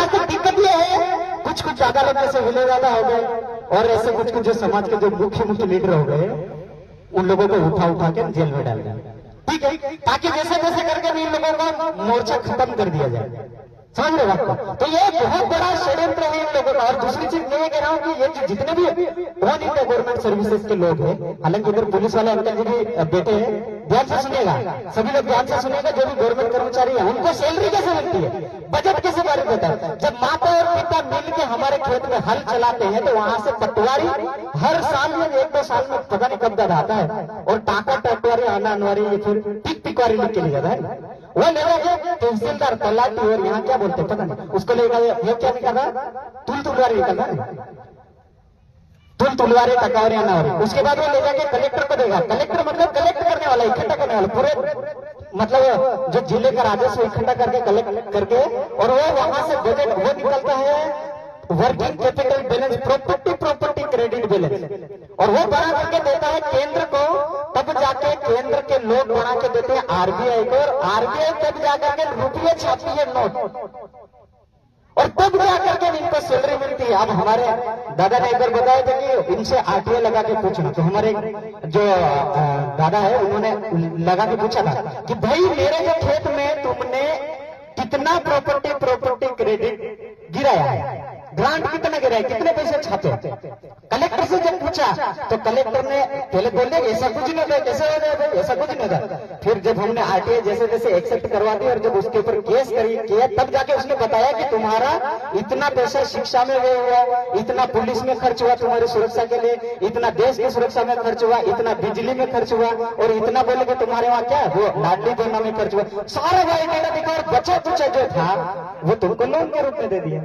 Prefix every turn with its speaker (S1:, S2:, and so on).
S1: आज तक दिक्कत ये है, कुछ कुछ ज्यादा लोग जैसे हिले ज्यादा हो गए और ऐसे कुछ कुछ जो समाज के जो मुख्य लीडर हो गए, उन लोगों को उठा के जेल में डाल दिया। ठीक है, ताकि जैसे जैसे करके भी इन लोगों का मोर्चा खत्म कर दिया जाए। समझ रहे बात को? तो ये बहुत बड़ा षड्यंत्र है इन लोगों का। और दूसरी चीज मैं ये कह रहा हूँ कि ये जितने भी ऑल इंडिया गवर्नमेंट सर्विसेज के लोग हैं, हालांकि उधर पुलिस वाले अंकल जी भी बेटे हैं, ध्यान से सुनिएगा, सभी लोग ध्यान से सुनिएगा। जो भी गवर्नमेंट कर्मचारी है उनको सैलरी कैसे मिलती है, बजट कैसे पारित होता है? जब माता और पिता मिल के हमारे खेत में हल चलाते हैं तो वहां से पटवारी हर साल में 1-2 साल में पता नहीं कब तक आता है, और टाका टटवारी आना अनवारी ये फिर टिक टिकवारी लिख के ले जाता है। वो ले जाके तहसीलदार तलाटी और यहाँ क्या बोलते पता नहीं उसको लेकर ये क्या निकल रहा, तुलवारी निकल रहा, तुलवारी टकावरी आनावरी। उसके बाद वो ले जाके कलेक्टर को देगा। कलेक्टर मतलब कलेक्ट करने वाला, इकट्ठा करने वाला, पूरे मतलब जो जिले का राजस्व इकट्ठा करके कलेक्ट करके, और वो वहां से बजट वो निकलता है working capital balance, property credit balance, और वो बना करके देता है केंद्र को। तब जाके केंद्र के लोग बना के देते हैं आरबीआई को, और आरबीआई तब जाकर के रुपये छापती है नोट, और तब जाकर के इनको सैलरी मिलती है। अब हमारे दादा ने एक बार बताया था कि इनसे आरटीआई लगा के पूछना, तो हमारे जो दादा है उन्होंने लगा के पूछा था कि भाई मेरे जो खेत में तुमने कितना प्रॉपर्टी क्रेडिट गिराया है, ग्रांट कितना गिरा है, कितने पैसे छापे? कलेक्टर से जब पूछा तो कलेक्टर ने पहले बोल दिया ऐसा कुछ नहीं होता, कैसे हो जाएगा, ऐसा कुछ नहीं होता। फिर जब हमने आरटीआई जैसे जैसे एक्सेप्ट करवा दी और जब उसके ऊपर केस किया, तब जाके उसने बताया कि तुम्हारा इतना पैसा शिक्षा में व्यय हुआ, इतना पुलिस में खर्च हुआ तुम्हारी सुरक्षा के लिए, इतना देश की सुरक्षा में खर्च हुआ, इतना बिजली में खर्च हुआ, और इतना बोले कि तुम्हारे वहां क्या वो लाडली बहना में खर्च हुआ। सारा बायोडाटा दिखा और बचा कुचा जो था वो तुमको लोन के रूप में दे दिया।